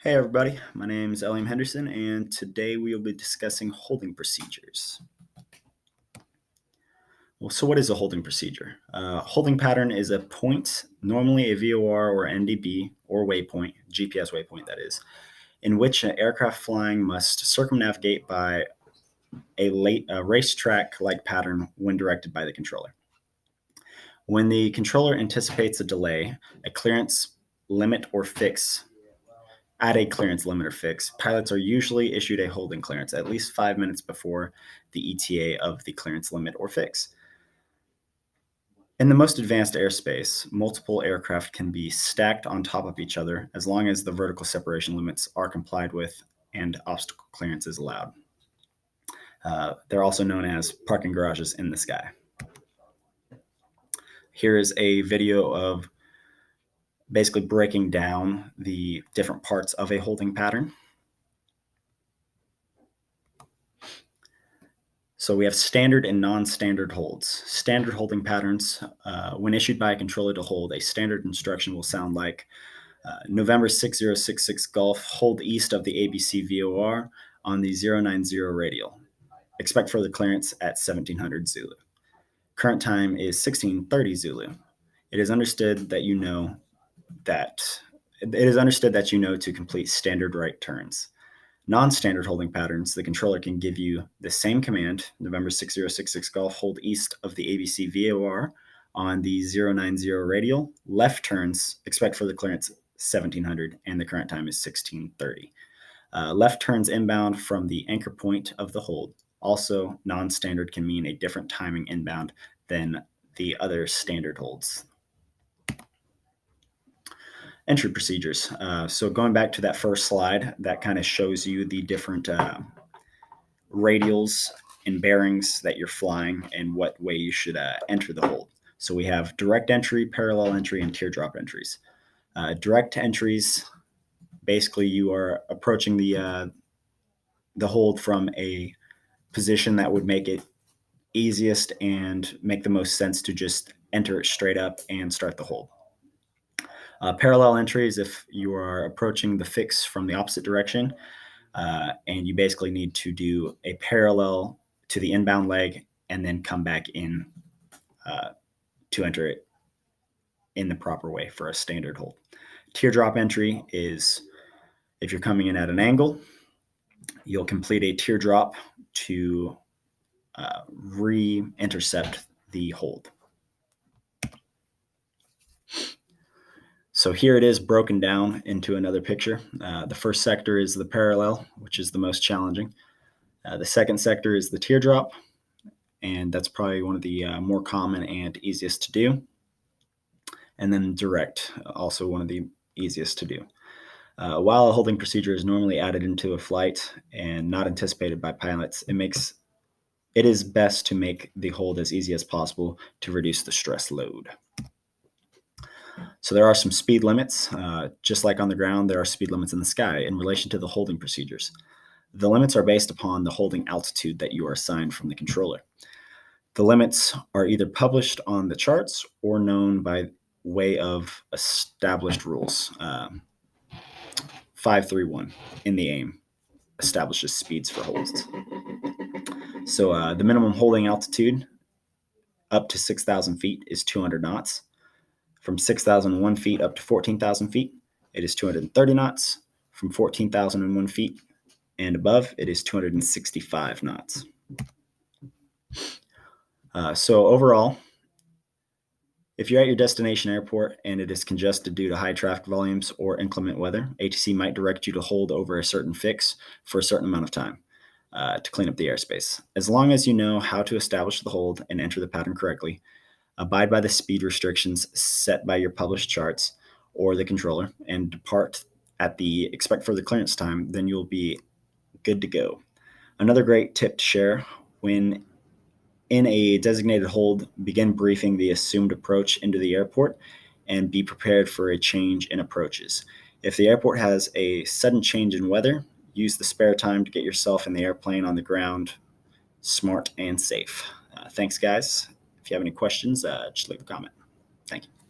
Hey everybody, my name is Eliam Henderson, and today we will be discussing holding procedures. Well, so what is a holding procedure? Holding pattern is a point, normally a VOR or NDB or waypoint, GPS waypoint that is, in which an aircraft flying must circumnavigate by a racetrack-like pattern when directed by the controller. When the controller anticipates a delay, a clearance limit or fix at a clearance limit or fix, pilots are usually issued a holding clearance at least 5 minutes before the ETA of the clearance limit or fix. In the most advanced airspace, multiple aircraft can be stacked on top of each other as long as the vertical separation limits are complied with and obstacle clearance is allowed. They're also known as parking garages in the sky. Here is a video of basically breaking down the different parts of a holding pattern. So we have standard and non-standard holds. Standard holding patterns, when issued by a controller to hold, a standard instruction will sound like November 6066 Golf, hold east of the ABC VOR on the 090 radial. Expect further clearance at 1700 Zulu. Current time is 1630 Zulu. It is understood that you know to complete standard right turns. Non-standard holding patterns, the controller can give you the same command, November 6066 Golf, hold east of the ABC VOR on the 090 radial, left turns, expect further clearance 1700, and the current time is 1630. Left turns inbound from the anchor point of the hold. Also, non-standard can mean a different timing inbound than the other standard holds. Entry procedures. So going back to that first slide, that kind of shows you the different radials and bearings that you're flying and what way you should enter the hold. So we have direct entry, parallel entry, and teardrop entries. Direct entries, basically you are approaching the hold from a position that would make it easiest and make the most sense to just enter it straight up and start the hold. Parallel entry is if you are approaching the fix from the opposite direction, and you basically need to do a parallel to the inbound leg and then come back in to enter it in the proper way for a standard hold. Teardrop entry is if you're coming in at an angle, you'll complete a teardrop to re-intercept the hold. So here it is broken down into another picture. The first sector is the parallel, which is the most challenging. The second sector is the teardrop, and that's probably one of the more common and easiest to do. And then direct, also one of the easiest to do. While a holding procedure is normally added into a flight and not anticipated by pilots, it is best to make the hold as easy as possible to reduce the stress load. So there are some speed limits. Just like on the ground, there are speed limits in the sky in relation to the holding procedures. The limits are based upon the holding altitude that you are assigned from the controller. The limits are either published on the charts or known by way of established rules. 531 in the AIM establishes speeds for holds. So the minimum holding altitude up to 6,000 feet is 200 knots. From 6,001 feet up to 14,000 feet, it is 230 knots. From 14,001 feet and above, it is 265 knots. So overall, if you're at your destination airport and it is congested due to high traffic volumes or inclement weather, ATC might direct you to hold over a certain fix for a certain amount of time to clean up the airspace. As long as you know how to establish the hold and enter the pattern correctly, abide by the speed restrictions set by your published charts or the controller, and depart at the expect further clearance time, then you'll be good to go. Another great tip to share: when in a designated hold, begin briefing the assumed approach into the airport and be prepared for a change in approaches. If the airport has a sudden change in weather, use the spare time to get yourself in the airplane on the ground smart and safe. Thanks, guys. If you have any questions, just leave a comment. Thank you.